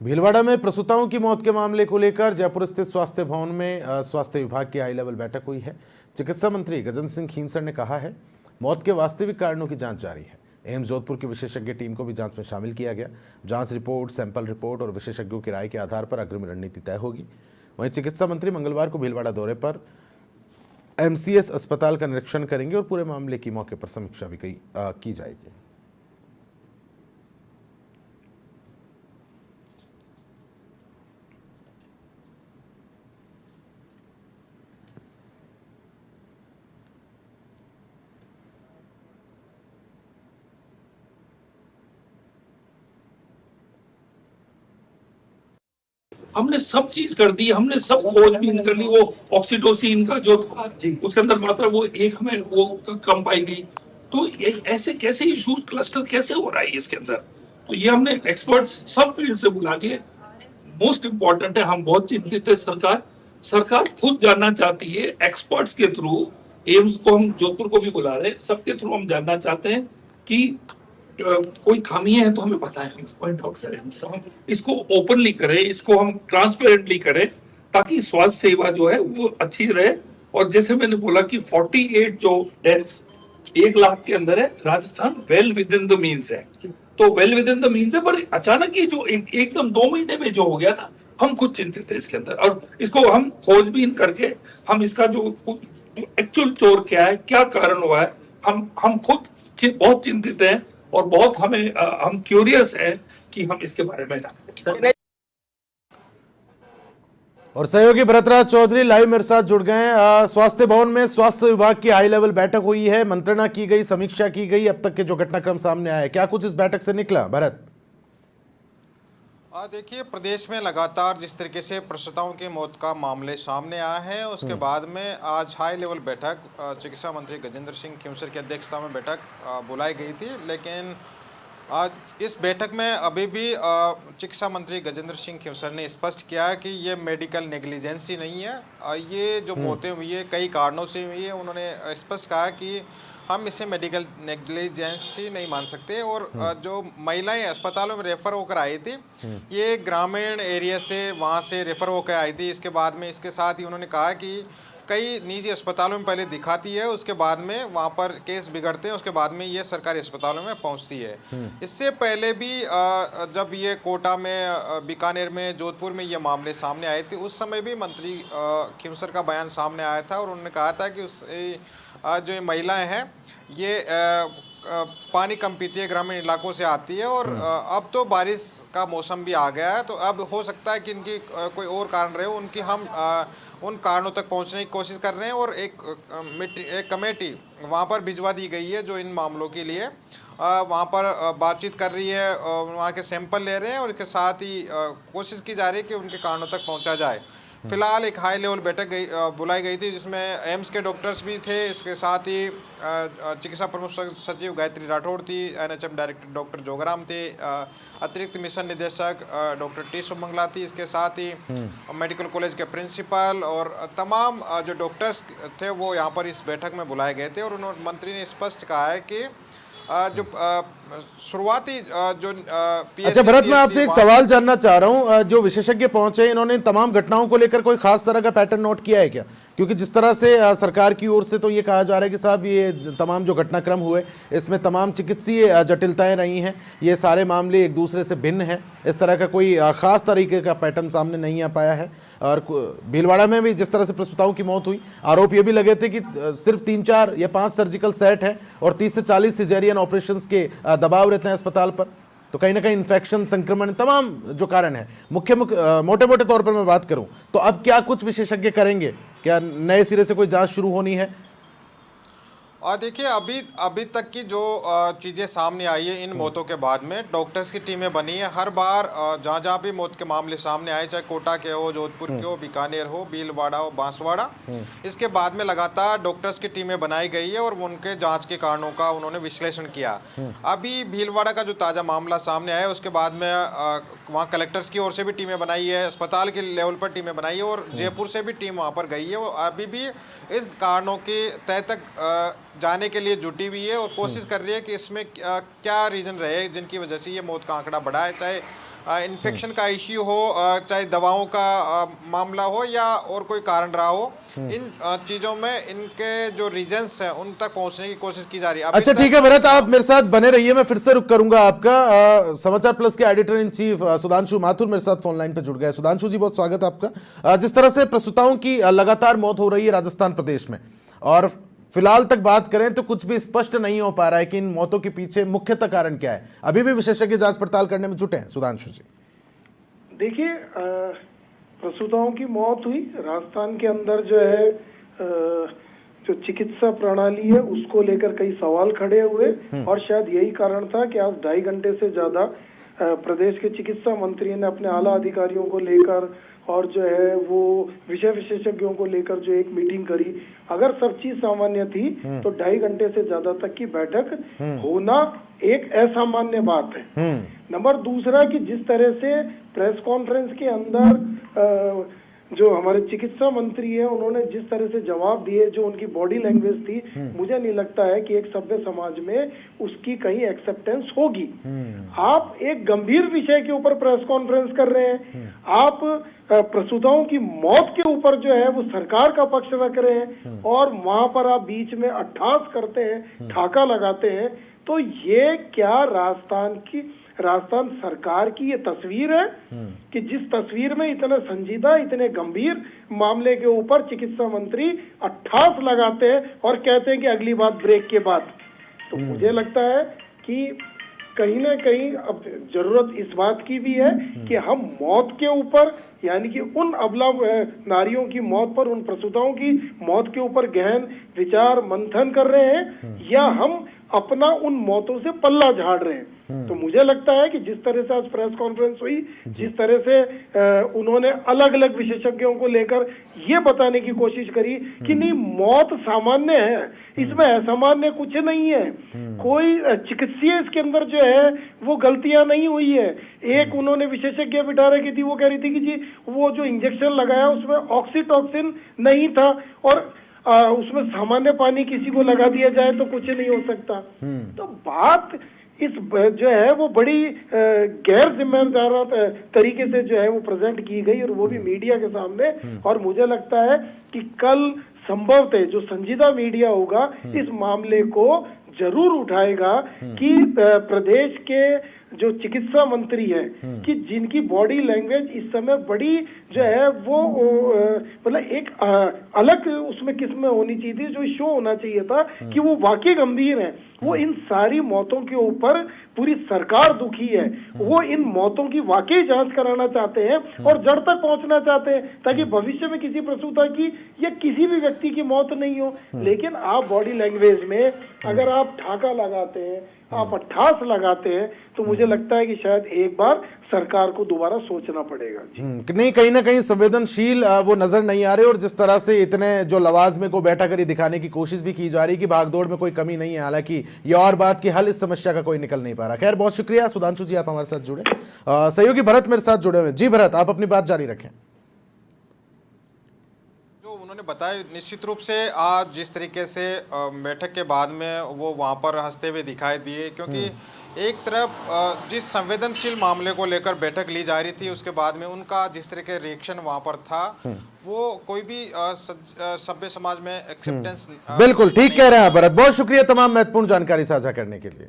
भीलवाड़ा में प्रसूताओं की मौत के मामले को लेकर जयपुर स्थित स्वास्थ्य भवन में स्वास्थ्य विभाग की हाई लेवल बैठक हुई है। चिकित्सा मंत्री गजेंद्र सिंह खीमसर ने कहा है, मौत के वास्तविक कारणों की जांच जारी है। एम्स जोधपुर की विशेषज्ञ टीम को भी जांच में शामिल किया गया। जांच रिपोर्ट, सैंपल रिपोर्ट और विशेषज्ञों की राय के आधार पर अग्रिम रणनीति तय होगी। वहीं चिकित्सा मंत्री मंगलवार को भीलवाड़ा दौरे पर एमसीएस अस्पताल का निरीक्षण करेंगे और पूरे मामले की मौके पर समीक्षा भी की जाएगी। हमने सब चीज कर दी, हमने सब खोजबीन कर ली। वो ऑक्सीटोसिन का जो था उसके अंदर मात्रा वो एक हमें वो कम पाई गई। तो ऐसे कैसे इश्यूज क्लस्टर कैसे हो रहा है इसके अंदर, तो ये हमने एक्सपर्ट्स सब फील्ड से बुला लिए। मोस्ट इम्पोर्टेंट है, हम बहुत चिंतित है। सरकार खुद जानना चाहती है, एक्सपर्ट्स के थ्रू। एम्स को हम जोधपुर को भी बुला रहे हैं, सबके थ्रू हम जानना चाहते हैं कि कोई खामी है तो हमें बताएं, पॉइंट आउट करें। तो हम इसको ओपनली करें, इसको हम ट्रांसपेरेंटली करें, ताकि स्वास्थ्य सेवा जो है वो अच्छी रहे। और जैसे मैंने बोला कि 48 जो डेथ्स 1 लाख के अंदर है, Rajasthan well with in the means है। तो well with in the means है, पर अचानक ये जो एकदम 2 महीने में जो हो गया था, हम खुद चिंतित है इसके अंदर। और इसको हम खोजबीन करके हम इसका जो एक्चुअल चोर क्या है, क्या कारण हुआ है, हम खुद बहुत चिंतित हैं और बहुत हम क्यूरियस हैं कि हम इसके बारे में जानें। और सहयोगी भरतराज चौधरी लाइव मेरे साथ जुड़ गए हैं। स्वास्थ्य भवन में स्वास्थ्य विभाग की हाई लेवल बैठक हुई है, मंत्रणा की गई, समीक्षा की गई। अब तक के जो घटनाक्रम सामने आए, क्या कुछ इस बैठक से निकला? भरत, देखिए, प्रदेश में लगातार जिस तरीके से प्रसूताओं की मौत का मामले सामने आए हैं, उसके बाद में आज हाई लेवल बैठक चिकित्सा मंत्री गजेंद्र सिंह खीमसर की अध्यक्षता में बैठक बुलाई गई थी। लेकिन आज इस बैठक में अभी भी चिकित्सा मंत्री गजेंद्र सिंह खीमसर ने स्पष्ट किया है कि ये मेडिकल नेग्लिजेंसी नहीं है। ये जो मौतें हुई है कई कारणों से हुई है। उन्होंने स्पष्ट कहा कि हम इसे मेडिकल नेग्लिजेंसी नहीं मान सकते। और जो महिलाएं अस्पतालों में रेफर होकर आई थी, ये ग्रामीण एरिया से वहाँ से रेफर होकर आई थी। इसके बाद में इसके साथ ही उन्होंने कहा कि कई निजी अस्पतालों में पहले दिखाती है, उसके बाद में वहाँ पर केस बिगड़ते हैं, उसके बाद में ये सरकारी अस्पतालों में पहुँचती है। इससे पहले भी जब ये कोटा में, बीकानेर में, जोधपुर में ये मामले सामने आए थे, उस समय भी मंत्री खीमसर का बयान सामने आया था और उन्होंने कहा था कि जो ये महिलाएं हैं ये पानी कम पीती है, ग्रामीण इलाकों से आती है। और अब तो बारिश का मौसम भी आ गया है, तो अब हो सकता है कि इनकी कोई और कारण रहे हो, उनकी हम उन कारणों तक पहुंचने की कोशिश कर रहे हैं। और एक कमेटी वहां पर भिजवा दी गई है जो इन मामलों के लिए वहां पर बातचीत कर रही है, वहां के सैंपल ले रहे हैं और इसके साथ ही कोशिश की जा रही है कि उनके कारणों तक पहुंचा जाए। फिलहाल एक हाई लेवल बैठक बुलाई गई थी जिसमें एम्स के डॉक्टर्स भी थे, इसके साथ ही चिकित्सा प्रमुख सचिव गायत्री राठौड़ थी, एनएचएम डायरेक्टर डॉक्टर जोगाराम थे, अतिरिक्त मिशन निदेशक डॉक्टर टी सुमंगला थी, इसके साथ ही मेडिकल कॉलेज के प्रिंसिपल और तमाम जो डॉक्टर्स थे वो यहाँ पर इस बैठक में बुलाए गए थे। और उन्होंने मंत्री ने स्पष्ट कहा है कि जो शुरुआती जो अच्छा भरत, मैं आपसे एक सवाल जानना चाह रहा हूं। जो विशेषज्ञ पहुंचे, इन्होंने इन तमाम घटनाओं को लेकर कोई खास तरह का पैटर्न नोट किया है क्या? क्योंकि जिस तरह से सरकार की ओर से तो ये कहा जा रहा है कि साहब ये तमाम जो घटनाक्रम हुए इसमें तमाम चिकित्सीय जटिलताएं रही हैं, ये सारे मामले एक दूसरे से भिन्न हैं, इस तरह का कोई खास तरीके का पैटर्न सामने नहीं आ पाया है। और भीलवाड़ा में भी जिस तरह से प्रसूताओं की मौत हुई, आरोप ये भी लगे थे कि सिर्फ 3, 4 या 5 सर्जिकल सेट हैं और 30 से 40 सिजेरियन ऑपरेशंस के दबाव रहते हैं अस्पताल पर। तो कहीं ना कहीं इन्फेक्शन, संक्रमण, तमाम जो कारण है, मोटे मोटे तौर पर मैं बात करूं तो अब क्या कुछ विशेषज्ञ करेंगे? क्या नए सिरे से कोई जांच शुरू होनी है? और देखिए, अभी तक की जो चीज़ें सामने आई है इन मौतों के बाद में, डॉक्टर्स की टीमें बनी है। हर बार जहाँ जहाँ भी मौत के मामले सामने आए, चाहे कोटा के हो, जोधपुर के हो, बीकानेर हो, भीलवाड़ा हो, बांसवाड़ा, इसके बाद में लगातार डॉक्टर्स की टीमें बनाई गई है और उनके जांच के कारणों का उन्होंने विश्लेषण किया। अभी भीलवाड़ा का जो ताज़ा मामला सामने आया, उसके बाद में वहाँ कलेक्टर्स की ओर से भी टीमें बनाई है, अस्पताल के लेवल पर टीमें बनाई है और जयपुर से भी टीम वहाँ पर गई है। वो अभी भी इस कारणों के तय तक जाने के लिए जुटी हुई है और कोशिश कर रही है कि इसमें क्या रीज़न रहे जिनकी वजह से ये मौत का आंकड़ा बढ़ा है। चाहे इन्फेक्शन का इश्यू हो, चाहे दवाओं का मामला हो या और कोई कारण रहा हो, इन चीजों में इनके जो रीजंस हैं उन तक पहुंचने की कोशिश की जा रही है। अभी अच्छा तक- ठीक है भरत, आप मेरे साथ बने रहिए, मैं फिर से रुक करूंगा आपका। समाचार प्लस के editor in chief Sudhanshu Mathur मेरे साथ फोन लाइन पे जुड़ गए। सुधांशु जी, बहुत स्वागत है आपका। जिस तरह से प्रसूताओं की लगातार मौत हो रही है राजस्थान प्रदेश में, और फिलहाल तक बात करें तो कुछ भी स्पष्ट नहीं हो पा रहा है कि इन मौतों के पीछे मुख्यतः कारण क्या है। अभी भी विशेषज्ञ जांच पड़ताल करने में जुटे हैं। सुधांशु जी, देखिए, प्रसूताओं की मौत हुई राजस्थान के अंदर, जो है जो चिकित्सा प्रणाली है उसको लेकर कई सवाल खड़े हुए, और शायद यही कारण था कि आज 2.5 घंटे से ज्यादा प्रदेश के चिकित्सा मंत्री ने अपने आला अधिकारियों को लेकर और जो है वो विषय विशेषज्ञों को लेकर जो एक मीटिंग करी। अगर सब चीज सामान्य थी तो 2.5 घंटे से ज्यादा तक की बैठक होना एक असामान्य बात है। नंबर दूसरा कि जिस तरह से प्रेस कॉन्फ्रेंस के अंदर जो हमारे चिकित्सा मंत्री है उन्होंने जिस तरह से जवाब दिए, जो उनकी बॉडी लैंग्वेज थी, मुझे नहीं लगता है कि एक सभ्य समाज में उसकी कहीं एक्सेप्टेंस होगी। आप एक गंभीर विषय के ऊपर प्रेस कॉन्फ्रेंस कर रहे हैं, आप प्रसूताओं की मौत के ऊपर जो है वो सरकार का पक्ष रख रहे हैं, और वहां पर आप बीच में अट्ठास करते हैं, ठाका लगाते हैं। तो ये क्या राजस्थान सरकार की ये तस्वीर है कि जिस तस्वीर में इतने संजीदा, इतने गंभीर मामले के ऊपर चिकित्सा मंत्री अट्ठास लगाते हैं और कहते हैं कि अगली बात ब्रेक के बाद। तो मुझे लगता है कि कहीं ना कहीं अब जरूरत इस बात की भी है कि हम मौत के ऊपर, यानी कि उन अबला नारियों की मौत पर, उन प्रसूताओं की मौत के ऊपर गहन विचार मंथन कर रहे हैं, या हम अपना उन मौतों से पल्ला झाड़ रहे हैं। तो मुझे लगता है कि जिस तरह से आज प्रेस कॉन्फ्रेंस हुई, जिस तरह से उन्होंने अलग अलग विशेषज्ञों को लेकर ये बताने की कोशिश करी कि नहीं, मौत सामान्य है, इसमें असामान्य कुछ नहीं है, कोई चिकित्सीय इसके अंदर जो है वो गलतियां नहीं हुई है। एक उन्होंने विशेषज्ञ बिठा रखी थी, वो कह रही थी कि जी वो जो इंजेक्शन लगाया उसमें ऑक्सीटॉक्सिन नहीं था, और उसमें सामान्य पानी किसी को लगा दिया जाए तो कुछ नहीं हो सकता। तो बात इस जो है वो बड़ी गैर जिम्मेदार तरीके से जो है वो प्रेजेंट की गई, और वो भी मीडिया के सामने। और मुझे लगता है कि कल संभवतः जो संजीदा मीडिया होगा इस मामले को जरूर उठाएगा कि प्रदेश के जो चिकित्सा मंत्री है कि जिनकी बॉडी लैंग्वेज इस समय बड़ी जो है वो मतलब एक अलग उसमें किस्म होनी चाहिए थी, जो शो होना चाहिए था कि वो वाकई गंभीर है। वो इन सारी मौतों के ऊपर पूरी सरकार दुखी है, वो इन मौतों की वाकई जांच कराना चाहते हैं और जड़ तक पहुंचना चाहते हैं, ताकि भविष्य में किसी प्रसूता की या किसी भी व्यक्ति की मौत नहीं हो। लेकिन आप बॉडी लैंग्वेज में अगर आप ठाका लगाते हैं, आप अट्ठास लगाते हैं, तो मुझे लगता है कि शायद एक बार सरकार को दोबारा सोचना पड़ेगा। नहीं, कहीं ना कहीं संवेदनशील वो नजर नहीं आ रहे, और जिस तरह से इतने जो लवाजमे को बैठा करी दिखाने की कोशिश भी की जा रही कि भागदौड़ में कोई कमी नहीं है। हालांकि ये और बात की हल इस समस्या का कोई निकल नहीं पा रहा। खैर, बहुत शुक्रिया सुधांशु जी, आप हमारे साथ जुड़े। सहयोगी भरत मेरे साथ जुड़े हुए। जी भरत, आप अपनी बात जारी रखें। उन्होंने बताया निश्चित रूप से आज जिस तरीके से बैठक के बाद में वो वहाँ पर हंसते हुए दिखाई दिए, क्योंकि एक तरफ जिस संवेदनशील मामले को लेकर बैठक ली जा रही थी, उसके बाद में उनका जिस तरह के रिएक्शन वहाँ पर था, वो कोई भी सभ्य समाज में एक्सेप्टेंस बिल्कुल ठीक कह रहे हैं भरत। बहुत शुक्रिया तमाम महत्वपूर्ण जानकारी साझा करने के लिए।